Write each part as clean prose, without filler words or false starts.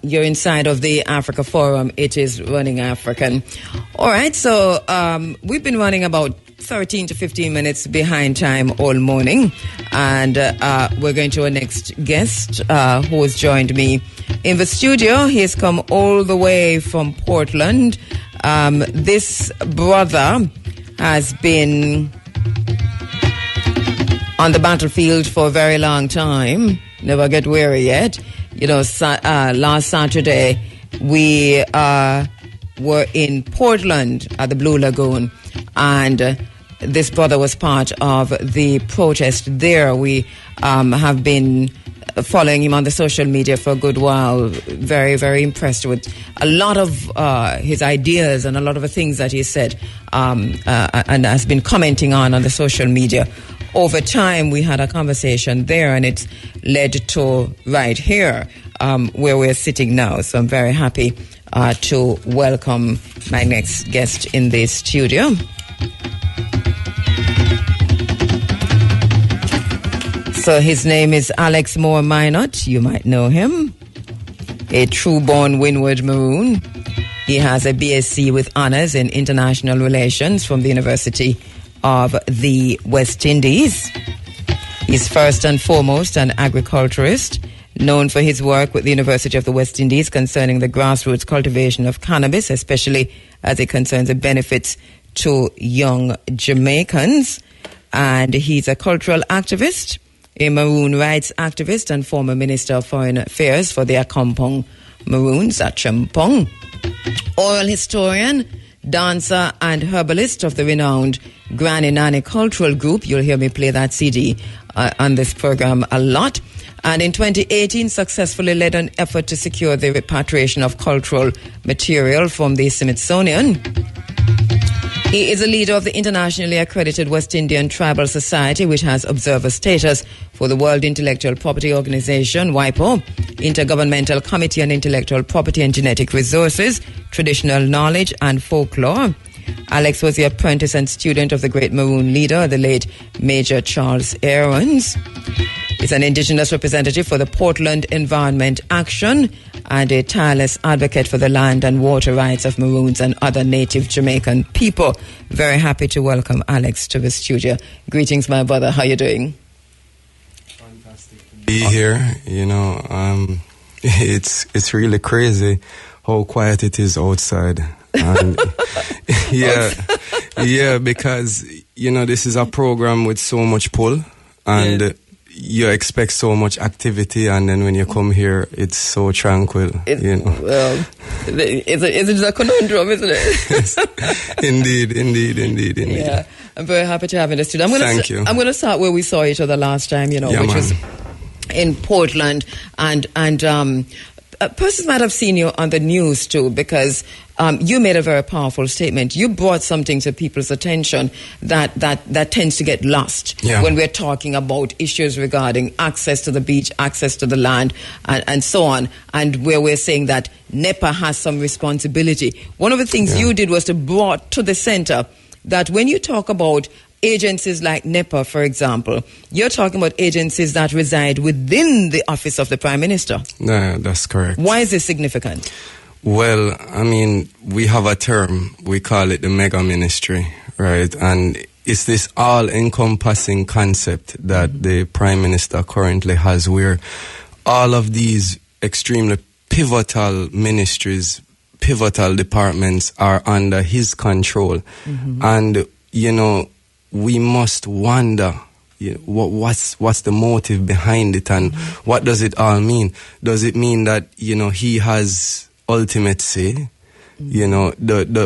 You're inside of the Africa Forum. It is Running African. All right, so we've been running about 13 to 15 minutes behind time all morning. And we're going to our next guest who has joined me in the studio. He has come all the way from Portland. This brother has been on the battlefield for a very long time. Never get weary yet. You know, last Saturday we were in Portland at the Blue Lagoon, and this brother was part of the protest there. We have been following him on the social media for a good while. Very, very impressed with a lot of his ideas and a lot of the things that he said, and has been commenting on the social media. Over time, we had a conversation there, and it's led to right here, where we're sitting now. So I'm very happy to welcome my next guest in the studio. So his name is Alex Moore-Minnott. You might know him. A true-born Windward Maroon. He has a BSc with honors in international relations from the University of the West Indies. He's first and foremost an agriculturist, known for his work with the University of the West Indies concerning the grassroots cultivation of cannabis, especially as it concerns the benefits to young Jamaicans. And he's a cultural activist, a Maroon rights activist, and former Minister of Foreign Affairs for the Akompong Maroons at Champong. Oral historian, dancer, and herbalist of the renowned Granny Nanny Cultural Group. You'll hear me play that CD on this program a lot. And in 2018, successfully led an effort to secure the repatriation of cultural material from the Smithsonian. He is a leader of the internationally accredited West Indian Tribal Society, which has observer status for the World Intellectual Property Organization, WIPO, Intergovernmental Committee on Intellectual Property and Genetic Resources, Traditional Knowledge and Folklore. Alex was the apprentice and student of the great Maroon leader, the late Major Charles Aarons. He's an indigenous representative for the Portland Environment Action and a tireless advocate for the land and water rights of Maroons and other native Jamaican people. Very happy to welcome Alex to the studio. Greetings, my brother. How are you doing? Fantastic to be here. You know, it's really crazy how quiet it is outside. And yeah, because, you know, this is a program with so much pull, and you expect so much activity, and then when you come here, it's so tranquil, you know. Well, it's a conundrum, isn't it? Indeed. Yeah, I'm very happy to have you in the studio. Thank you. I'm going to start where we saw each other last time, you know, which was in Portland, and persons might have seen you on the news too, because you made a very powerful statement. You brought something to people's attention that tends to get lost when we're talking about issues regarding access to the beach, access to the land, and so on, and where we're saying that NEPA has some responsibility. One of the things you did was to brought to the center that when you talk about agencies like NEPA, for example, you're talking about agencies that reside within the office of the Prime Minister. Yeah, that's correct. Why is this significant? Well, I mean, we have a term, we call it the mega ministry, right? And it's this all-encompassing concept that the Prime Minister currently has, where all of these extremely pivotal ministries, pivotal departments are under his control. And, you know, we must wonder, you know, what's the motive behind it, and what does it all mean? Does it mean that, you know, he has ultimate say? You know,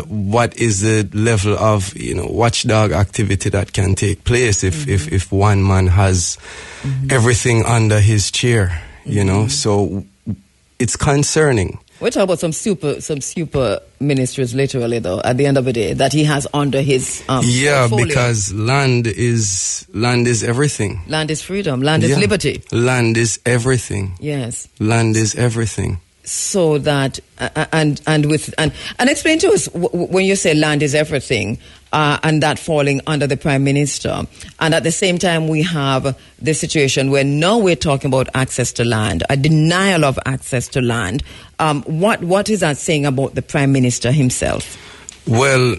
what is the level of, you know, watchdog activity that can take place if one man has everything under his chair? You know, so it's concerning. We're talking about some super ministries, literally, though, at the end of the day, that he has under his portfolio. Because land is everything. Land is freedom. Land is liberty. Land is everything. Yes. Land is everything. so that and explain to us when you say land is everything, and that falling under the Prime Minister, and at the same time we have the situation where now we're talking about access to land, a denial of access to land. What is that saying about the Prime Minister himself? Well,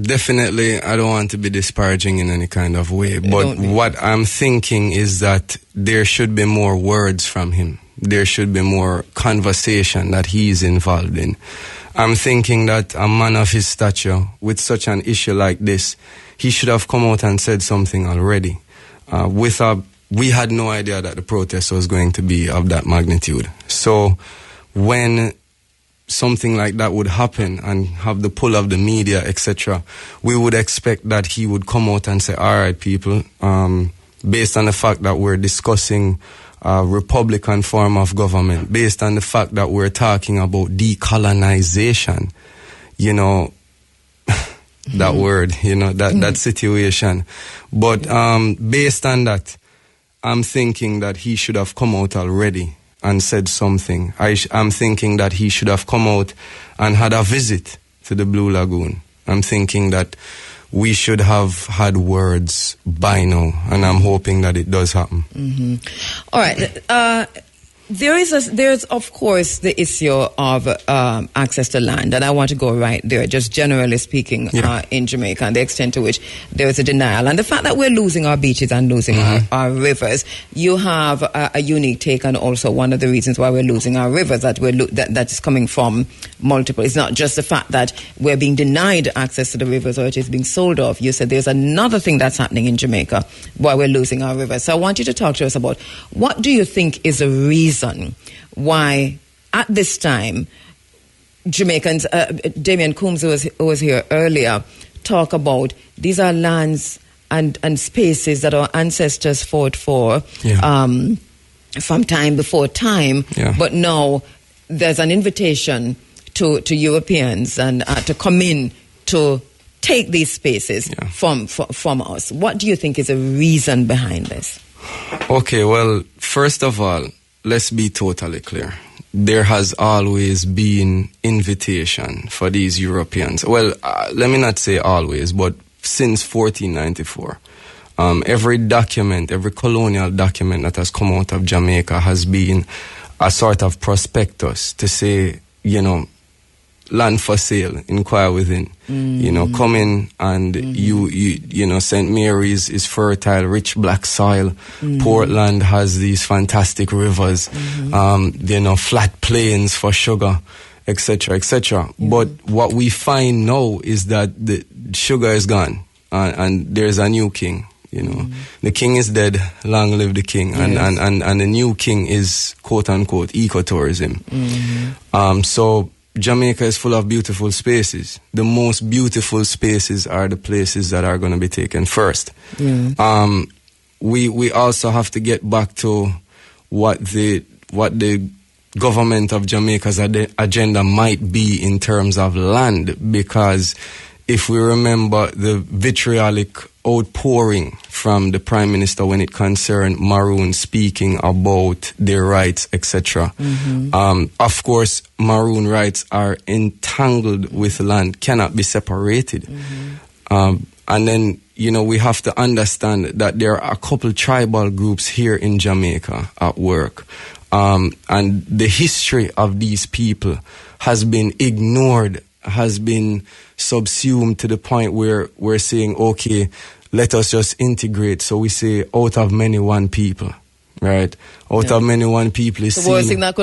definitely I don't want to be disparaging in any kind of way, but what I'm thinking is that there should be more words from him. There should be more conversation that he's involved in. I'm thinking that a man of his stature, with such an issue like this, he should have come out and said something already. We had no idea that the protest was going to be of that magnitude. So when something like that would happen and have the pull of the media, etc., we would expect that he would come out and say, all right, people, based on the fact that we're discussing Republican form of government, based on the fact that we're talking about decolonization, that word, that situation. But based on that, I'm thinking that he should have come out already and said something. I'm thinking that he should have come out and had a visit to the Blue Lagoon. I'm thinking that we should have had words by now, and I'm hoping that it does happen. Mm-hmm. All right. There's of course the issue of access to land, and I want to go right there, just generally speaking, in Jamaica, and the extent to which there is a denial, and the fact that we're losing our beaches and losing our rivers. You have a unique take, and also one of the reasons why we're losing our rivers that that is coming from multiple. It's not just the fact that we're being denied access to the rivers or it is being sold off. You said there's another thing that's happening in Jamaica why we're losing our rivers. So I want you to talk to us about what do you think is a reason why at this time Jamaicans, Damian Coombs who was here earlier, talk about these are lands and spaces that our ancestors fought for from time before time, but now there's an invitation to Europeans and to come in to take these spaces from us. What do you think is a reason behind this? Okay, well, first of all, let's be totally clear. There has always been invitation for these Europeans. Well, let me not say always, but since 1494. Every document, every colonial document that has come out of Jamaica has been a sort of prospectus to say, land for sale, inquire within. Come in and St. Mary's is fertile, rich black soil. Portland has these fantastic rivers, flat plains for sugar, etc., etc. But what we find now is that the sugar is gone and there's a new king. The king is dead, long live the king, and the new king is quote unquote ecotourism. So Jamaica is full of beautiful spaces. The most beautiful spaces are the places that are going to be taken first. We also have to get back to what the government of Jamaica's agenda might be in terms of land, because if we remember the vitriolic outpouring from the Prime Minister when it concerned Maroon speaking about their rights, etc. Of course, Maroon rights are entangled with land, cannot be separated. And then, we have to understand that there are a couple tribal groups here in Jamaica at work. And the history of these people has been ignored, has been subsumed to the point where we're saying, okay, let us just integrate. So we say, out of many, one people, right? Out of many, one people is the worst thing that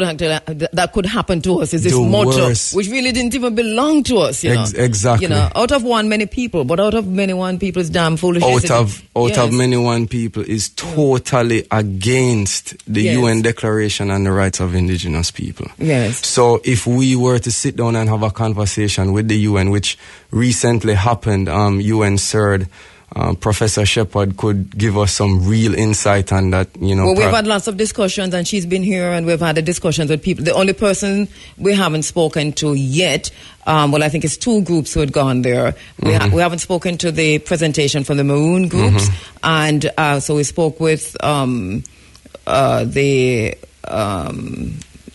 could happen to us is this motto, which really didn't even belong to us, Exactly. Out of one, many people, but out of many, one people is damn foolish. Out of many, one people is totally against the UN Declaration on the Rights of Indigenous People. Yes. So if we were to sit down and have a conversation with the UN, which recently happened, UN CERD, Professor Shepard could give us some real insight on that, Well, we've had lots of discussions, and she's been here, and we've had the discussions with people. The only person we haven't spoken to yet, I think it's two groups who had gone there. We haven't spoken to the presentation from the Maroon groups, and so we spoke with the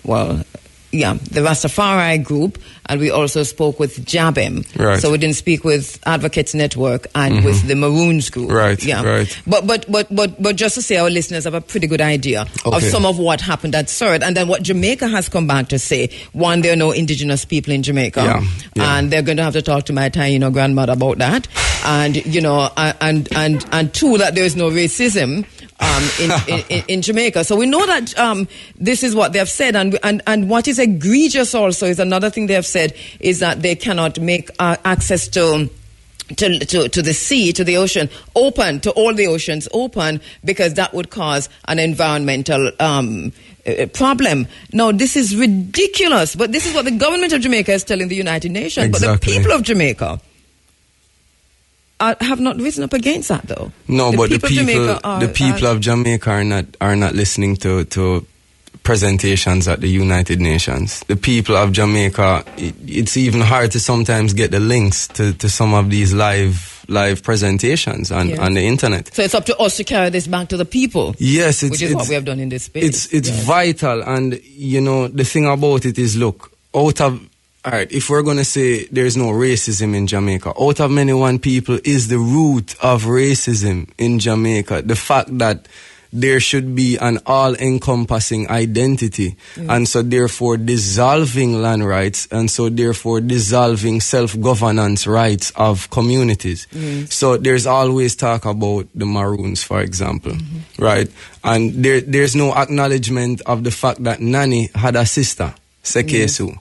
the Rastafari group, and we also spoke with Jabim. Right. So we didn't speak with Advocates Network and with the Maroons group. Right. Yeah. Right. But just to say, our listeners have a pretty good idea of some of what happened at Surrey, and then what Jamaica has come back to say. One, there are no indigenous people in Jamaica, and they're going to have to talk to my Taino grandmother about that, and and two, that there is no racism in Jamaica. So we know that this is what they have said, and what is egregious also is another thing they have said is that they cannot make access to the sea, to the ocean, open, to all the oceans open, because that would cause an environmental problem. Now, this is ridiculous, but this is what the government of Jamaica is telling the United Nations. Exactly. But the people of Jamaica have not risen up against that, though. No, but the people of Jamaica are not listening to presentations at the United Nations. The people of Jamaica, it's even hard to sometimes get the links to some of these live presentations on the internet. So it's up to us to carry this back to the people. Yes, which is what we have done in this space. It's vital, and the thing about it is, look, all right, if we're going to say there's no racism in Jamaica, out of many one people is the root of racism in Jamaica. The fact that there should be an all-encompassing identity, and so therefore dissolving land rights, and so therefore dissolving self-governance rights of communities. So there's always talk about the Maroons, for example, right? And there's no acknowledgement of the fact that Nani had a sister, Sekesu,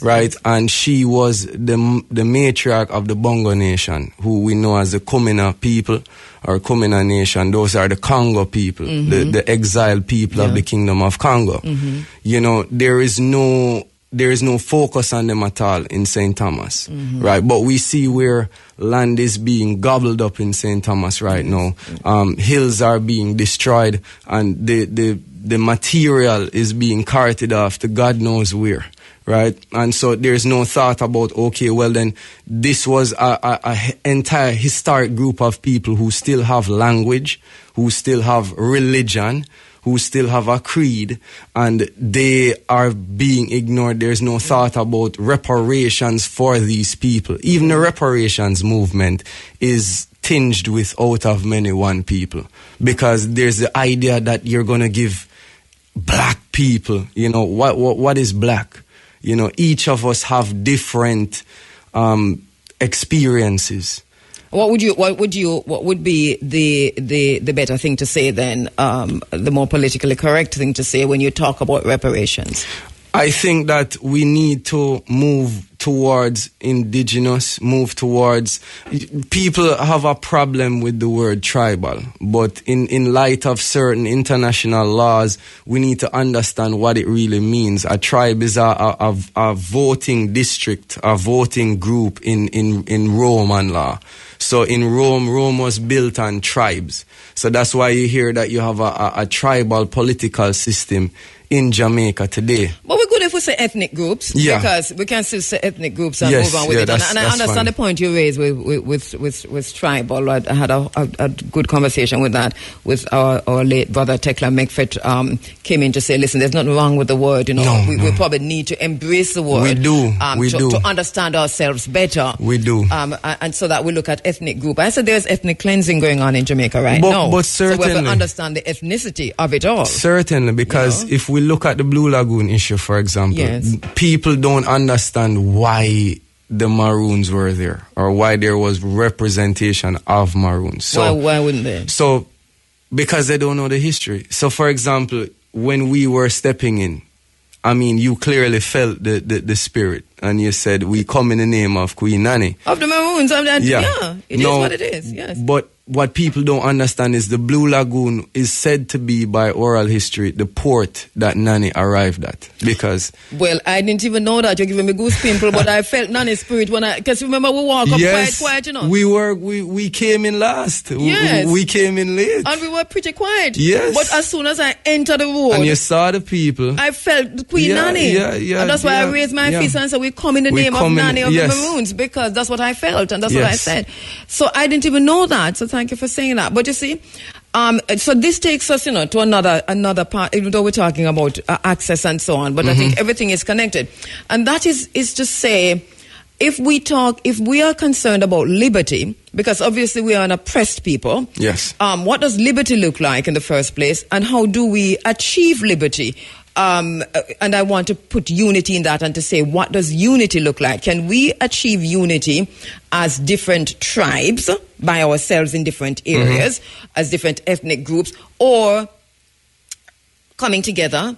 right? And she was the matriarch of the Bongo Nation, who we know as the Kumina people, or Kumina Nation. Those are the Congo people, the exiled people of the Kingdom of Congo. There is no focus on them at all in St. Thomas, right? But we see where land is being gobbled up in St. Thomas right now. Hills are being destroyed, and the material is being carted off to God knows where, right? And so there's no thought about, okay, well then, this was a entire historic group of people who still have language, who still have religion, who still have a creed, and they are being ignored. There's no thought about reparations for these people. Even the reparations movement is tinged with out of many one people, because there's the idea that you're going to give black people, what is black? Each of us have different experiences. What would be the better thing to say then, the more politically correct thing to say when you talk about reparations? I think that we need to move towards indigenous, people have a problem with the word tribal, but in light of certain international laws, we need to understand what it really means. A tribe is a voting district, a voting group in Roman law. So in Rome was built on tribes. So that's why you hear that you have a tribal political system in Jamaica today. But we're good if we say ethnic groups, because we can still say ethnic groups and move on with it. And I understand fine. The point you raised with tribal. I had a good conversation with that with our late brother Tekla Mekfet. Came in to say, listen, there's nothing wrong with the word. We probably need to embrace the word. We do. To understand ourselves better. We do. And so that we look at ethnic group. I said there's ethnic cleansing going on in Jamaica right now. But certainly, so we have to understand the ethnicity of it all. Certainly, because if we look at the Blue Lagoon issue, for example, people don't understand why the Maroons were there, or why there was representation of Maroons. So why wouldn't they? So because they don't know the history. So for example, when we were stepping in, you clearly felt the spirit, and you said, we come in the name of Queen Nanny. Of the Maroons. It is what it is, yes. But what people don't understand is the Blue Lagoon is said to be, by oral history, the port that Nanny arrived at. Because... Well, I didn't even know that. You're giving me goose pimple, but I felt Nanny's spirit because remember, we walk up quiet, we came in last. Yes. We came in late. And we were pretty quiet. Yes. But as soon as I entered the road... And you saw the people. I felt Queen Nanny. And that's why I raised my fist and said, we come in the name of Nanny of the Maroons, because that's what I felt, and that's what I said. So I didn't even know that. So thank you for saying that. But you see, So this takes us, to another part, even though we're talking about access and so on, but I think everything is connected. And that is to say, if we are concerned about liberty, because obviously we are an oppressed people. Yes. What does liberty look like in the first place, and how do we achieve liberty? And I want to put unity in that and to say, what does unity look like? Can we achieve unity as different tribes by ourselves in different areas, as different ethnic groups, or coming together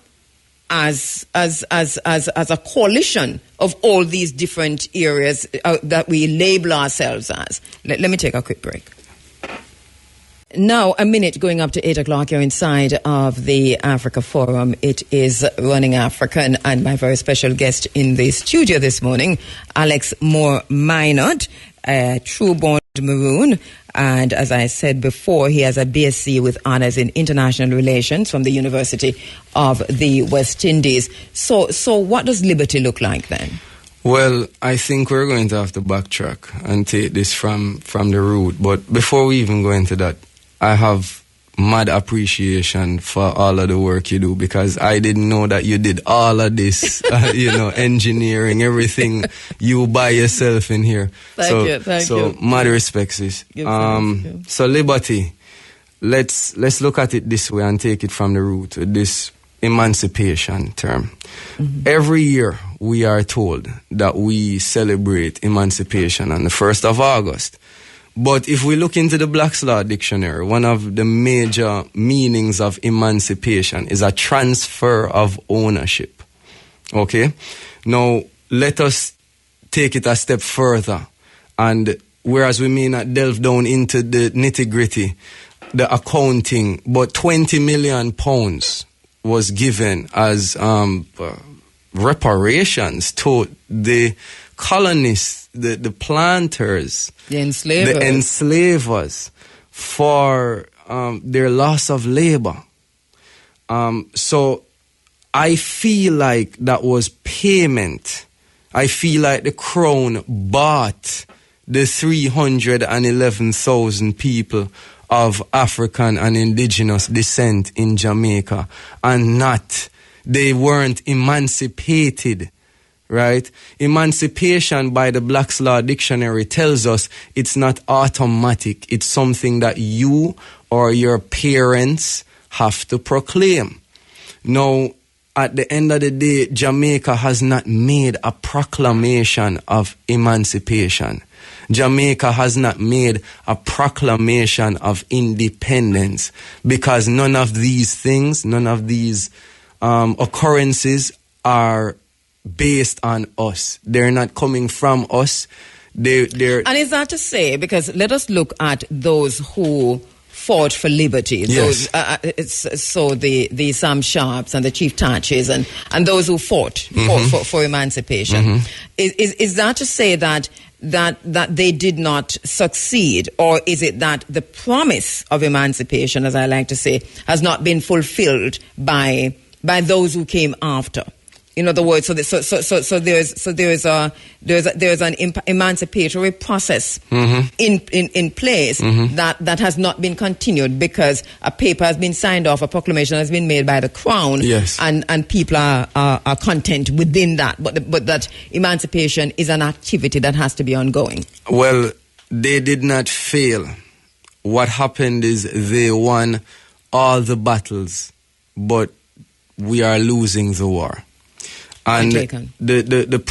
as a coalition of all these different areas that we label ourselves as? Let me take a quick break. Now, a minute going up to 8 o'clock, you're inside of the Africa Forum. It is Running African, and my very special guest in the studio this morning, Alex Moore-Minnott, true-born Maroon. And as I said before, he has a BSc with honors in international relations from the University of the West Indies. So what does liberty look like then? Well, I think we're going to have to backtrack and take this from the root. But before we even go into that, I have mad appreciation for all of the work you do, because I didn't know that you did all of this, engineering, everything you by yourself in here. Thank you. So mad respects this. So liberty, let's look at it this way and take it from the root, this emancipation term. Every year we are told that we celebrate emancipation on the 1st of August. But if we look into the Black's Law Dictionary, one of the major meanings of emancipation is a transfer of ownership. Okay? Now, let us take it a step further. And whereas we may not delve down into the nitty-gritty, the accounting, but £20 million was given as reparations to the colonists, the planters, the enslavers for their loss of labor. So I feel like that was payment. I feel like the crown bought the 311,000 people of African and indigenous descent in Jamaica, and they weren't emancipated. Right? Emancipation by the Black's Law Dictionary tells us it's not automatic. It's something that you or your parents have to proclaim. Now, at the end of the day, Jamaica has not made a proclamation of emancipation. Jamaica has not made a proclamation of independence, because none of these things, none of these occurrences are based on us. They're not coming from us. They're And is that to say, because let us look at those who fought for liberty. Yes. So the Sam Sharps and the Chief Taches and those who fought for emancipation. Is that to say that they did not succeed, or is it that the promise of emancipation, as I like to say, has not been fulfilled by those who came after? In other words, so there's an emancipatory process in place that has not been continued, because a paper has been signed off, a proclamation has been made by the Crown, and people are content within that. But that emancipation is an activity that has to be ongoing. Well, they did not fail. What happened is they won all the battles, but we are losing the war. And the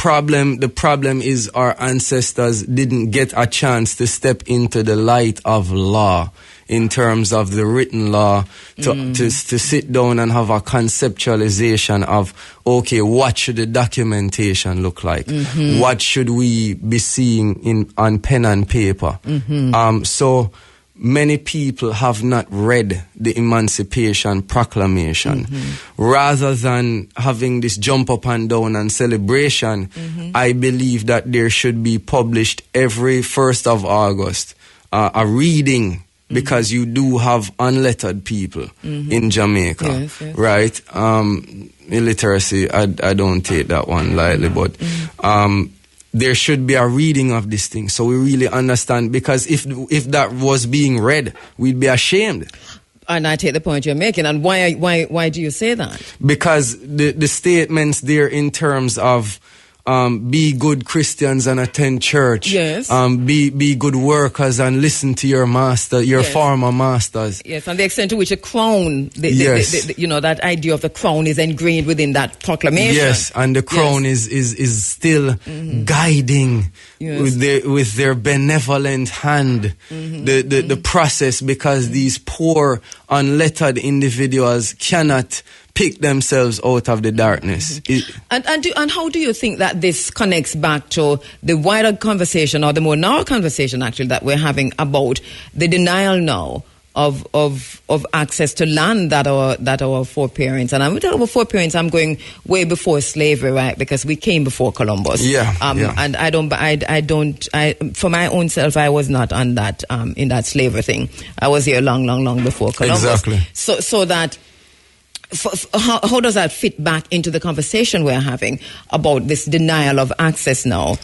problem is our ancestors didn't get a chance to step into the light of law, in terms of the written law, to sit down and have a conceptualization of, okay, what should the documentation look like? What should we be seeing on pen and paper? So many people have not read the Emancipation Proclamation. Rather than having this jump up and down and celebration, I believe that there should be published every 1st of August a reading, because you do have unlettered people in Jamaica, right? Illiteracy, I don't take that one lightly, but there should be a reading of this thing, so we really understand, because if that was being read, we'd be ashamed. And I take the point you're making. And why do you say that? Because the statements there in terms of be good Christians and attend church. Yes. Be good workers and listen to your master, your former masters. Yes, and the extent to which a crown, that idea of the crown is ingrained within that proclamation. Yes, and the crown is still guiding with their benevolent hand the process, because these poor, unlettered individuals cannot pick themselves out of the darkness. And how do you think that this connects back to the wider conversation, or the more narrow conversation actually, that we're having about the denial now of access to land that our foreparents, and I'm talking about foreparents, I'm going way before slavery, right? Because we came before Columbus. And I for my own self, I was not on that in that slavery thing. I was here long before Columbus. Exactly. So that. How does that fit back into the conversation we're having about this denial of access now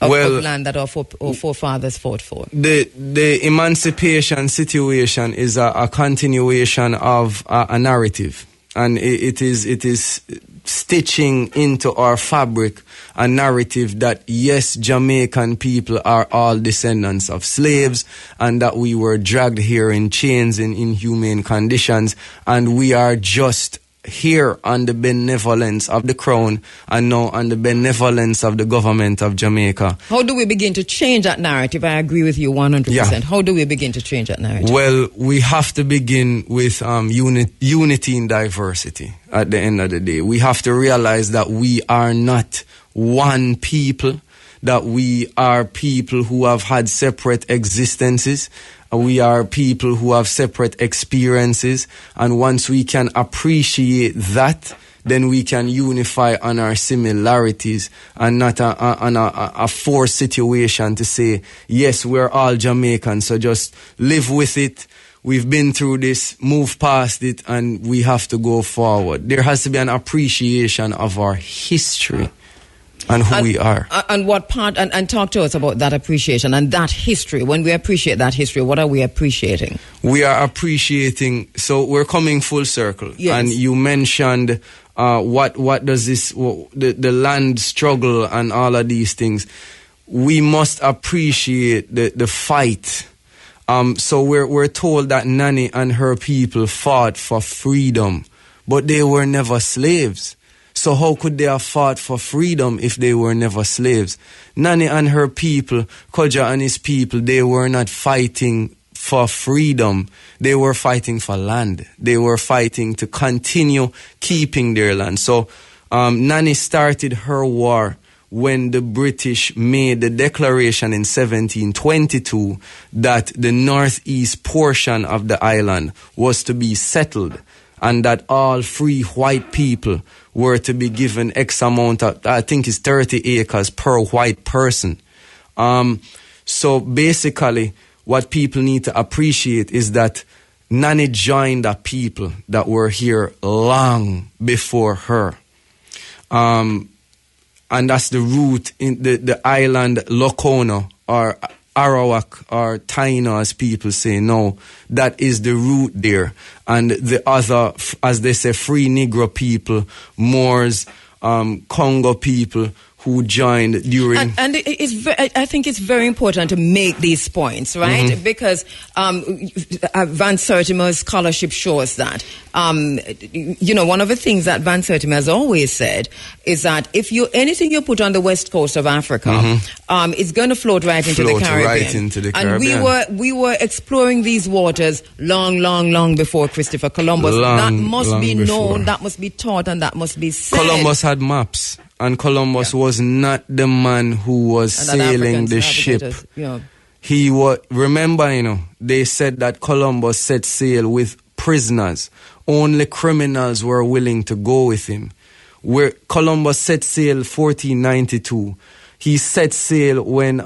of land that our forefathers fought for? The emancipation situation is a continuation of a narrative, and it is stitching into our fabric a narrative that, yes, Jamaican people are all descendants of slaves, and that we were dragged here in chains in inhumane conditions, and we are just here on the benevolence of the crown and now on the benevolence of the government of Jamaica. How do we begin to change that narrative? I agree with you 100%. Yeah. How do we begin to change that narrative? Well, we have to begin with unity in diversity at the end of the day. We have to realize that we are not one people, that we are people who have had separate existences. We are people who have separate experiences, and once we can appreciate that, then we can unify on our similarities and not on a forced situation to say, yes, we're all Jamaicans, so just live with it. We've been through this, move past it, and we have to go forward. There has to be an appreciation of our history and who we are. And what part, and talk to us about that appreciation and that history. When we appreciate that history, what are we appreciating? We are appreciating, so we're coming full circle. Yes. And you mentioned what does this, the land struggle and all of these things. We must appreciate the fight. So we're told that Nanny and her people fought for freedom, but they were never slaves. So how could they have fought for freedom if they were never slaves? Nanny and her people, Koja and his people, they were not fighting for freedom. They were fighting for land. They were fighting to continue keeping their land. So Nanny started her war when the British made the declaration in 1722 that the northeast portion of the island was to be settled, and that all free white people were to be given X amount of, I think it's 30 acres per white person. So basically, what people need to appreciate is that Nanny joined a people that were here long before her. And that's the root in the island Lokono, or Arawak, or Taino, as people say now. That is the root there. And the other, as they say, free Negro people, Moors, Congo people, who joined during... And I think it's very important to make these points, right? Mm-hmm. Because Van Sertima's scholarship shows that, one of the things that Van Sertima has always said is that if anything you put on the west coast of Africa, mm-hmm. It's going to float right into the Caribbean. Right into the Caribbean. And we were exploring these waters long before Christopher Columbus. That must be known, that must be taught, and that must be said. Columbus had maps. And Columbus was not the man who was sailing the ship. Yeah. He was, remember, they said that Columbus set sail with prisoners. Only criminals were willing to go with him. Where Columbus set sail 1492. He set sail when,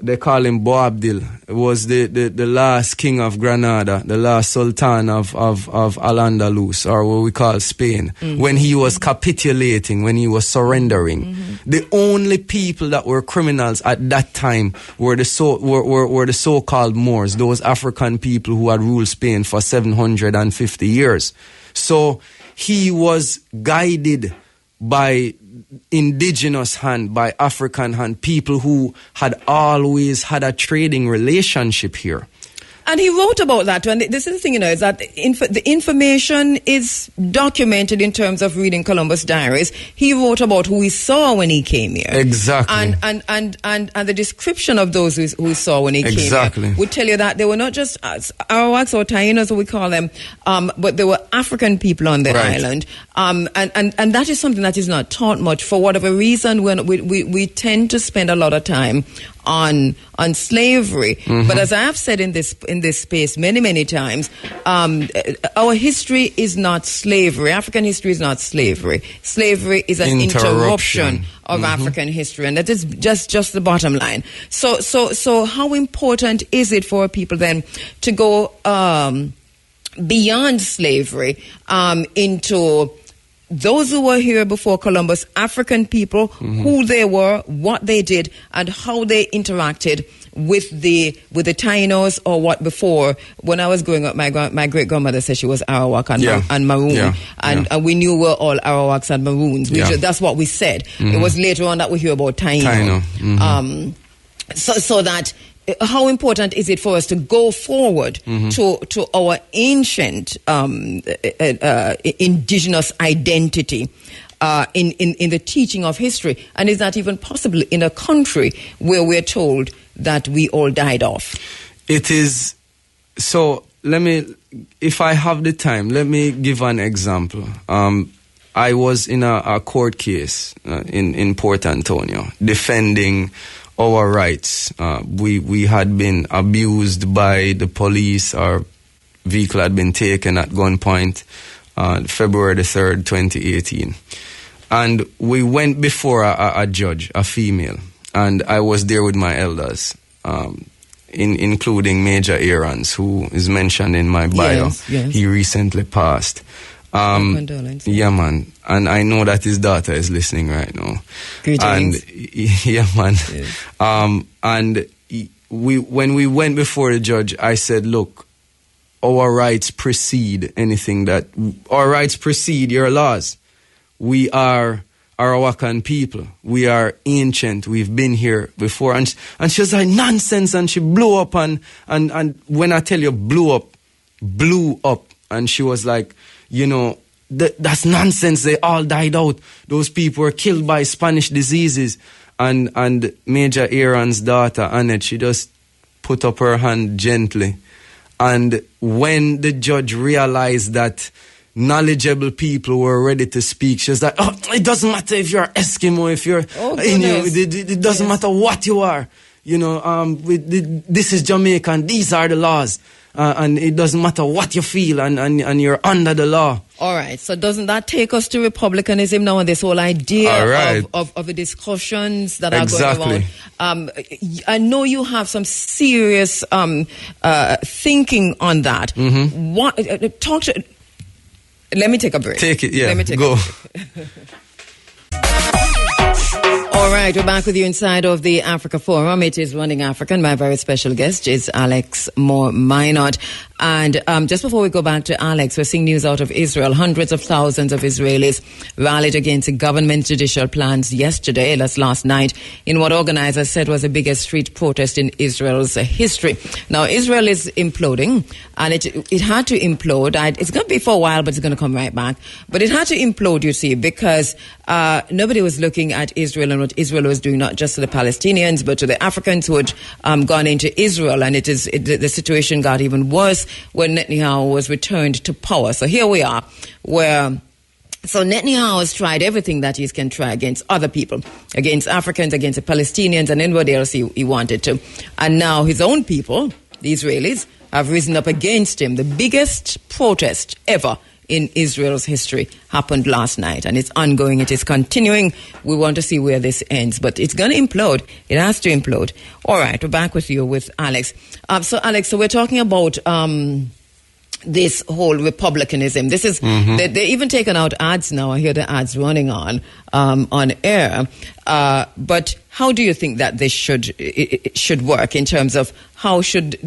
they call him Boabdil, was the last king of Granada, the last sultan of Al-Andalus, or what we call Spain, when he was capitulating, when he was surrendering. The only people that were criminals at that time were the so-called Moors, those African people who had ruled Spain for 750 years. So he was guided by indigenous hand, by African hand, people who had always had a trading relationship here. And he wrote about that. And this is the thing, is that the information is documented in terms of reading Columbus' diaries. He wrote about who he saw when he came here. Exactly. And the description of those who he saw when he came here would tell you that they were not just Arawaks or Tainos, as we call them, but they were African people on the island. And that is something that is not taught much. For whatever reason, when we tend to spend a lot of time on slavery. But as I have said in this space many times, our history is not slavery. African history is not slavery. Slavery is an interruption of African history, and that is just the bottom line. So how important is it for people then to go beyond slavery into those who were here before Columbus, African people, who they were, what they did, and how they interacted with the Tainos, or what before. When I was growing up, my great grandmother said she was Arawak and Maroon, and we knew we're all Arawaks and Maroons. That's what we said. It was later on that we hear about Taino. So that. How important is it for us to go forward to our ancient indigenous identity in the teaching of history? And is that even possible in a country where we're told that we all died off? It is. So if I have the time, let me give an example. I was in a court case in Port Antonio defending our rights. We had been abused by the police. Our vehicle had been taken at gunpoint February the 3rd, 2018. And we went before a judge, a female, and I was there with my elders, including Major Aarons, who is mentioned in my bio. Yes. He recently passed. Condolences. Yeah, man. And I know that his daughter is listening right now. Greetings. And yeah, man. Yes. And when we went before the judge, I said, look, our rights precede our rights precede your laws. We are Arawakan people. We are ancient. We've been here before. And she was like, nonsense. And she blew up. And when I tell you blew up. And she was like, that's nonsense. They all died out. Those people were killed by Spanish diseases. And Major Aaron's daughter, Annette, she just put up her hand gently. And when the judge realized that knowledgeable people were ready to speak, she was like, oh, it doesn't matter if you're Eskimo, if you're it doesn't matter what you are. This is Jamaica and these are the laws. And it doesn't matter what you feel, and you're under the law. All right. So doesn't that take us to republicanism now, and this whole idea of the discussions that are going around? I know you have some serious thinking on that. What? Let me take a break. Take it, yeah. Let me take a break. All right, we're back with you inside of the Africa Forum. It is Running African. My very special guest is Alex Moore-Minnott. And just before we go back to Alex, we're seeing news out of Israel. Hundreds of thousands of Israelis rallied against the government's judicial plans yesterday, that's last night, in what organizers said was the biggest street protest in Israel's history. Now, Israel is imploding, and it had to implode. It's going to be for a while, but it's going to come right back. But it had to implode, you see, because nobody was looking at Israel and what Israel was doing, not just to the Palestinians, but to the Africans who had gone into Israel. And the situation got even worse when Netanyahu was returned to power. So here we are, so Netanyahu has tried everything that he can try against other people, against Africans, against the Palestinians, and anybody else he wanted to. And now his own people, the Israelis, have risen up against him. The biggest protest ever in Israel's history happened last night, and it's ongoing. It is continuing. We want to see where this ends, but it's going to implode. It has to implode. All right, we're back with you with Alex. So Alex, so we're talking about this whole republicanism. This is they're even taken out ads now. I hear the ads running on air. But how do you think that this should work in terms of how should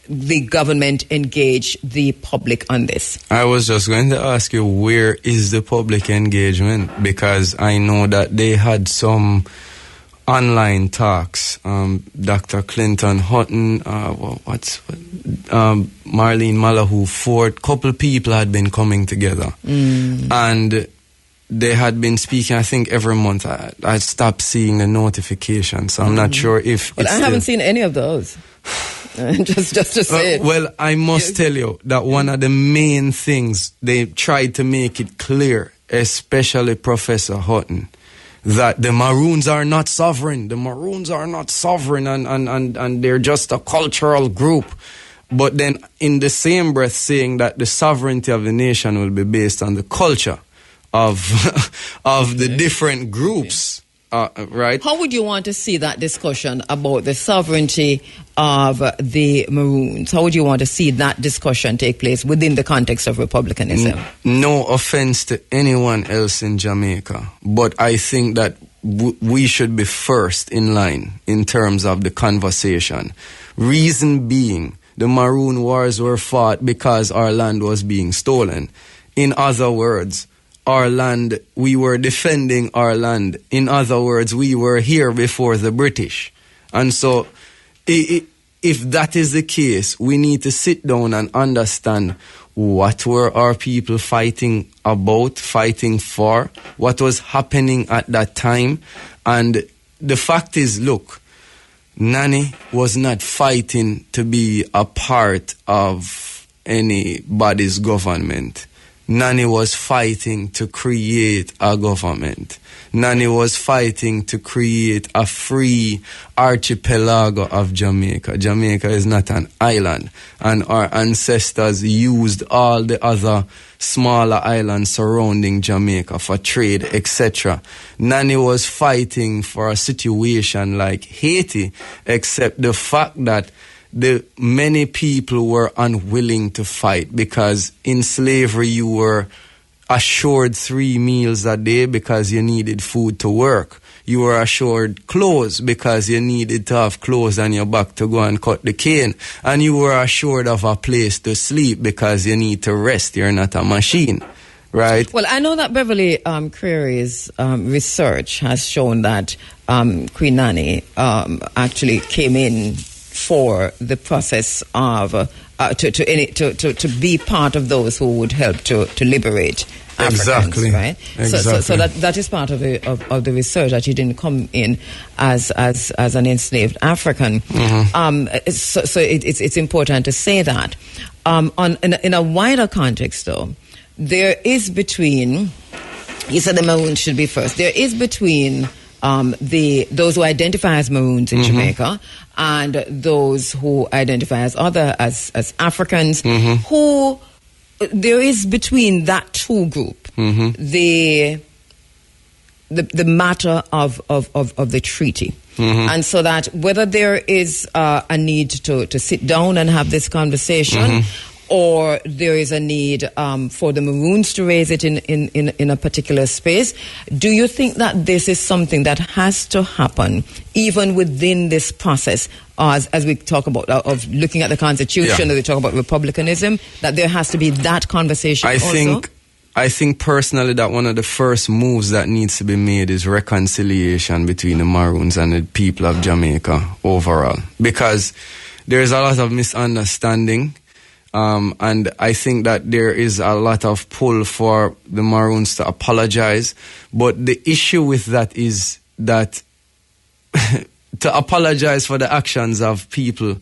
the government engage the public on this? I was just going to ask you, where is the public engagement? Because I know that they had some online talks. Dr. Clinton Hutton, Marlene Malahoo Ford, couple people had been coming together. And they had been speaking, I think, every month. I stopped seeing the notifications, so I'm not sure if... But I haven't seen any of those. just to say it. Well, I must tell you that one of the main things they tried to make it clear, especially Professor Hutton, that the Maroons are not sovereign. The Maroons are not sovereign and they're just a cultural group. But then in the same breath saying that the sovereignty of the nation will be based on the culture of the different groups. Right? How would you want to see that discussion about the sovereignty of the Maroons? How would you want to see that discussion take place within the context of republicanism? No offense to anyone else in Jamaica, but I think that we should be first in line in terms of the conversation. Reason being, the Maroon Wars were fought because our land was being stolen. In other words, our land, we were defending our land. In other words, we were here before the British. And so, if that is the case, we need to sit down and understand what were our people fighting about, fighting for, what was happening at that time. And the fact is, look, Nani was not fighting to be a part of anybody's government. Nani was fighting to create a government. Nani was fighting to create a free archipelago of Jamaica. Jamaica is not an island, and our ancestors used all the other smaller islands surrounding Jamaica for trade, etc. Nani was fighting for a situation like Haiti, except the fact that the many people were unwilling to fight, because in slavery you were assured 3 meals a day because you needed food to work. You were assured clothes because you needed to have clothes on your back to go and cut the cane. And you were assured of a place to sleep because you need to rest. You're not a machine, right? Well, I know that Beverly Creary's research has shown that Queen Nani actually came in for the process of to be part of those who would help to liberate Africans, exactly. Right? Exactly. So that is part of the research, that you didn't come in as an enslaved African. So it's important to say that. In a wider context, though, there is between, you said the Maroons should be first. There is between those who identify as Maroons in Jamaica and those who identify as Africans, who there is between that two group the matter of the treaty. And so that whether there is a need to sit down and have this conversation, or there is a need for the Maroons to raise it in a particular space, do you think that this is something that has to happen even within this process, as we talk about of looking at the Constitution, as we talk about republicanism, that there has to be that conversation I think personally that one of the first moves that needs to be made is reconciliation between the Maroons and the people of Jamaica overall, because there is a lot of misunderstanding. And I think that there is a lot of pull for the Maroons to apologize. But the issue with that is that to apologize for the actions of people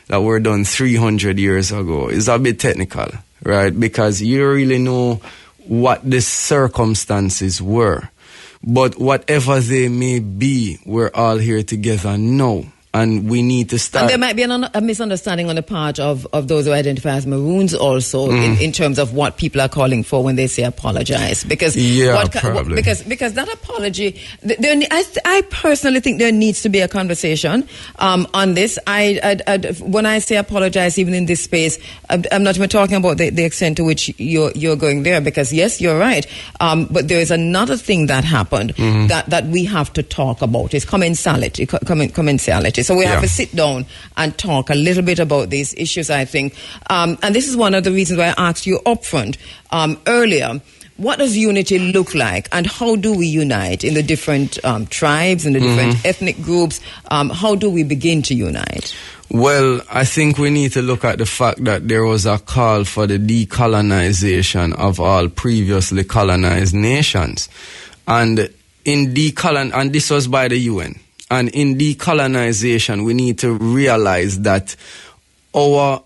that were done 300 years ago is a bit technical, right? Because you don't really know what the circumstances were. But whatever they may be, we're all here together now. And we need to start. And there might be a misunderstanding on the part of those who identify as Maroons also in terms of what people are calling for when they say apologize. Because probably. Because that apology, I personally think there needs to be a conversation on this. When I say apologize, even in this space, I'm not even talking about the extent to which you're going there. Because yes, you're right. But there is another thing that happened that we have to talk about. It's commensality. So we have to sit down and talk a little bit about these issues, I think. And this is one of the reasons why I asked you up front earlier, what does unity look like and how do we unite in the different tribes and the different ethnic groups? How do we begin to unite? Well, I think we need to look at the fact that there was a call for the decolonization of all previously colonized nations. And and this was by the UN. And in decolonization, we need to realize that our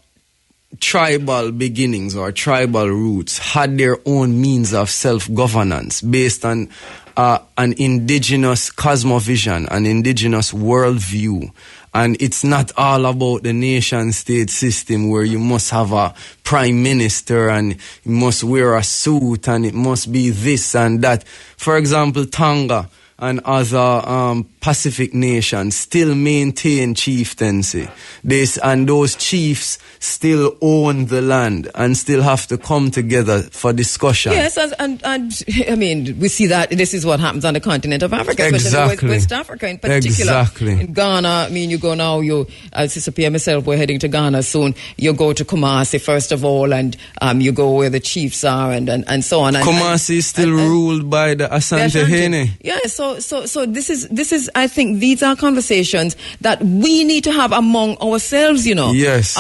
tribal beginnings or tribal roots had their own means of self-governance based on an indigenous cosmovision, an indigenous worldview. And it's not all about the nation-state system where you must have a prime minister and you must wear a suit and it must be this and that. For example, Tonga and other Pacific nations still maintain chieftaincy. And those chiefs still own the land and still have to come together for discussion. Yes, and I mean, we see that this is what happens on the continent of Africa, especially West Africa in particular. Exactly. In Ghana, I mean, you go now, Sister Pia myself, we're heading to Ghana soon. You go to Kumasi first of all, and you go where the chiefs are and so on. Kumasi is still ruled by the Asante Hene. Yeah, so this is, I think these are conversations that we need to have among ourselves, you know. Yes,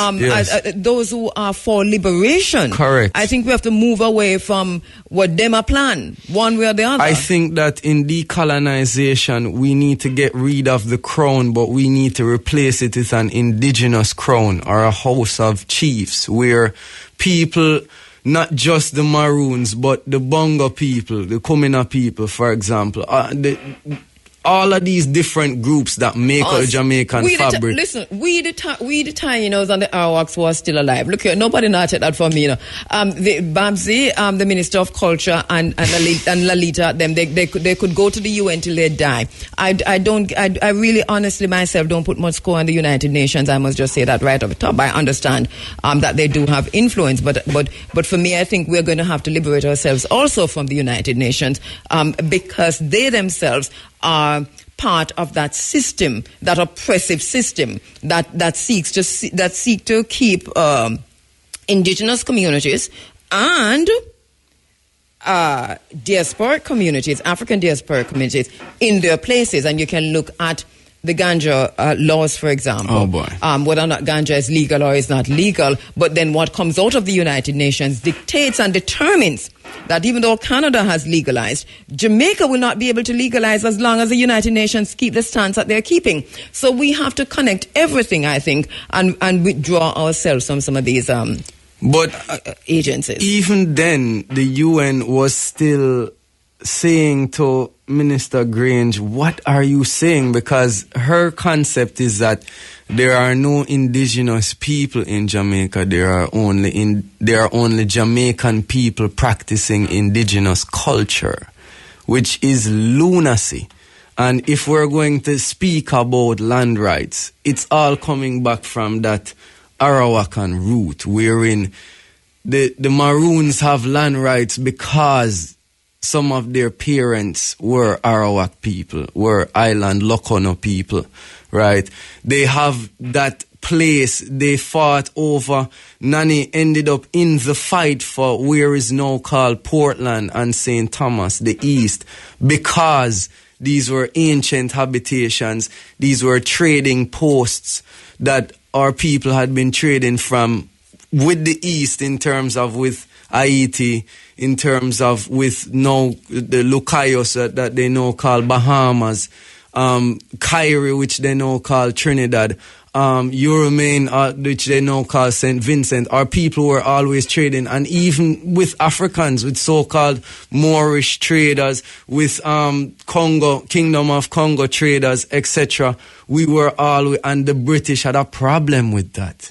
those who are for liberation. Correct. I think we have to move away from what them are plan, one way or the other. I think that in decolonization, we need to get rid of the crown, but we need to replace it with an indigenous crown or a house of chiefs where people, not just the Maroons, but the Bongo people, the Kumina people, for example, all of these different groups that make a Jamaican fabric. Listen, we the Taínos and the Arawaks was still alive. Look here, nobody not take that from me, you know. The Babsy, the Minister of Culture and Lalita, them they could go to the UN till they die. I really honestly myself don't put much score on the United Nations. I must just say that right off the top. I understand that they do have influence, but for me, I think we're going to have to liberate ourselves also from the United Nations because they themselves are part of that system, that oppressive system that seek to keep indigenous communities and diasporic communities, African diasporic communities, in their places. And you can look at the ganja laws, for example. Oh boy. Whether or not ganja is legal or is not legal, but then what comes out of the United Nations dictates and determines that even though Canada has legalized, Jamaica will not be able to legalize as long as the United Nations keep the stance that they're keeping. So we have to connect everything, I think, and withdraw ourselves from some of these agencies. Even then, the UN was still saying to Minister Grange, what are you saying? Because her concept is that there are no indigenous people in Jamaica. There are only Jamaican people practicing indigenous culture, which is lunacy. And if we're going to speak about land rights, it's all coming back from that Arawakan root, wherein the Maroons have land rights because some of their parents were Arawak people, were island Lokono people, right? They have that place they fought over. Nani ended up in the fight for where is now called Portland and St. Thomas, the East, because these were ancient habitations. These were trading posts that our people had been trading from with the East in terms of with Haiti, in terms of with now the Lucayos that they now call Bahamas, Kyrie, which they now call Trinidad, Euromain, which they now call St. Vincent, are people who are always trading, and even with Africans, with so-called Moorish traders, with Congo, Kingdom of Congo traders, etc. We were all, and the British had a problem with that.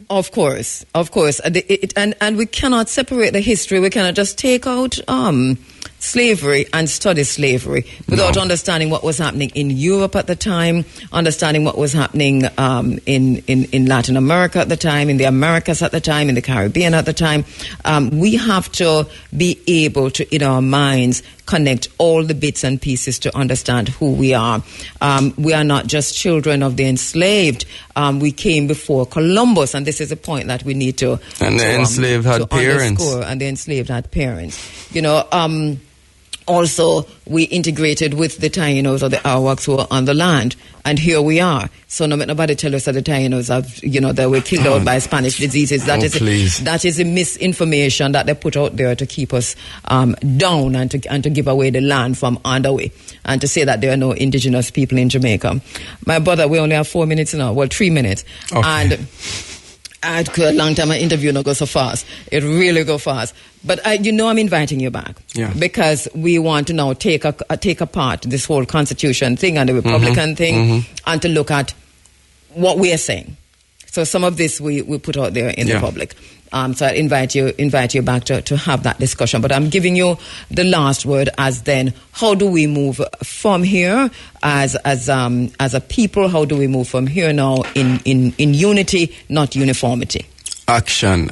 Of course. And we cannot separate the history. We cannot just take out slavery and study slavery without understanding what was happening in Europe at the time, understanding what was happening in Latin America at the time, in the Americas at the time, in the Caribbean at the time. We have to be able to, in our minds, connect all the bits and pieces to understand who we are. We are not just children of the enslaved. We came before Columbus, and this is a point that we need to... And the enslaved had parents. And the enslaved had parents. Also, we integrated with the Tainos or the Arawaks who were on the land, and here we are. So nobody tell us that the Tainos have, they were killed out by Spanish diseases. That is a misinformation that they put out there to keep us down and to give away the land from underway, and to say that there are no indigenous people in Jamaica. My brother, we only have 4 minutes now. Well, 3 minutes. Okay. And a long time an interview not go so fast. It really go fast. But I'm inviting you back. Yeah. Because we want to now take apart this whole Constitution thing and the Republican thing, and to look at what we are saying. So some of this we put out there in the public. So I invite you back to have that discussion. But I'm giving you the last word as then, how do we move from here as a people? How do we move from here now in unity, not uniformity? Action,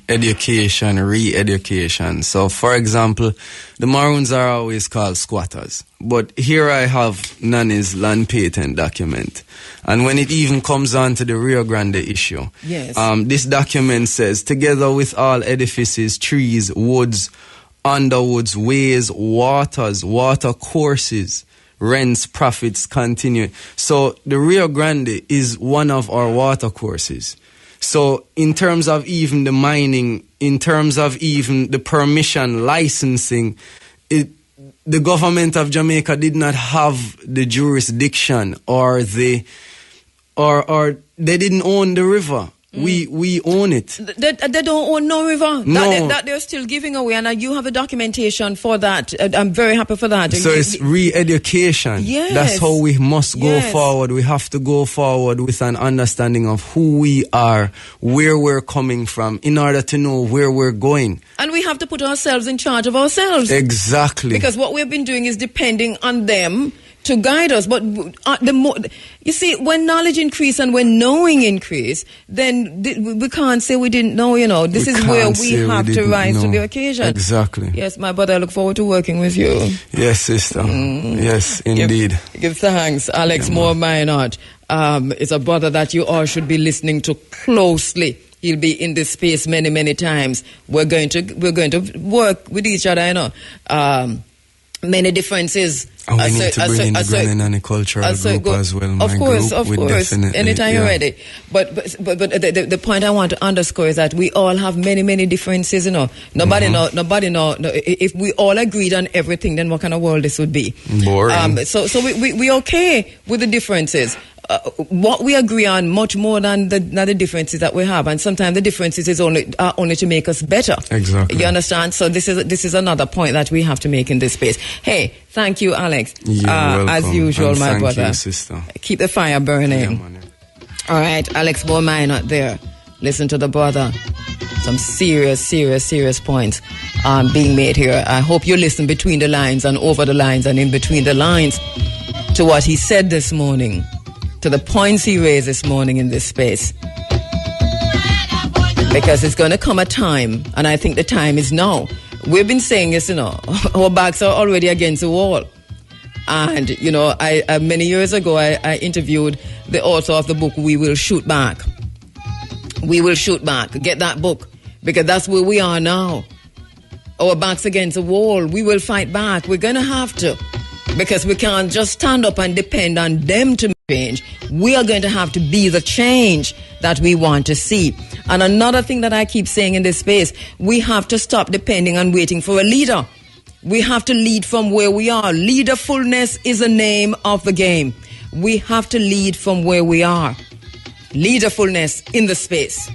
education, re-education. So, for example, the Maroons are always called squatters. But here I have Nani's land patent document. And when it even comes on to the Rio Grande issue, yes. This document says, together with all edifices, trees, woods, underwoods, ways, waters, water courses, rents, profits continue. So the Rio Grande is one of our water courses. So in terms of even the mining, in terms of even the permission, licensing, the government of Jamaica did not have the jurisdiction or they didn't own the river. We own it. They don't own no river. No. That they're still giving away, and you have a documentation for that. I'm very happy for that. So it's re-education. Yes. That's how we must go forward. We have to go forward with an understanding of who we are, where we're coming from, in order to know where we're going. And we have to put ourselves in charge of ourselves. Exactly. Because what we've been doing is depending on them to guide us. But the more, you see, when knowledge increase and when knowing increase, then we can't say we didn't know, This is where we have to rise to the occasion. Exactly. Yes, my brother, I look forward to working with you. Yes, sister. Yes, indeed. Give thanks. Alex Moore-Minnott is a brother that you all should be listening to closely. He'll be in this space many, many times. We're going to work with each other, many differences. And we need to bring in the Granny and the cultural group as well. Of course. Anytime you're ready. But the point I want to underscore is that we all have many, many differences. Nobody know. If we all agreed on everything, then what kind of world this would be? Boring. So we okay with the differences. What we agree on much more than the differences that we have, and sometimes the differences is only to make us better. Exactly. You understand? So this is another point that we have to make in this space. Hey, thank you, Alex. You're welcome. As usual, and my brother. Thank you, sister. Keep the fire burning. Yeah, all right, Alex Moore-Minnott there. Listen to the brother. Some serious points being made here. I hope you listen between the lines and over the lines and in between the lines to what he said this morning, to the points he raised this morning in this space. Because it's going to come a time, and I think the time is now. We've been saying this, our backs are already against the wall. And, I many years ago, I interviewed the author of the book, We Will Shoot Back. We Will Shoot Back. Get that book. Because that's where we are now. Our backs against the wall. We will fight back. We're going to have to. Because we can't just stand up and depend on them to change. We are going to have to be the change that we want to see. And another thing that I keep saying in this space, we have to stop depending on waiting for a leader. We have to lead from where we are. Leaderfulness is the name of the game. We have to lead from where we are. Leaderfulness in the space.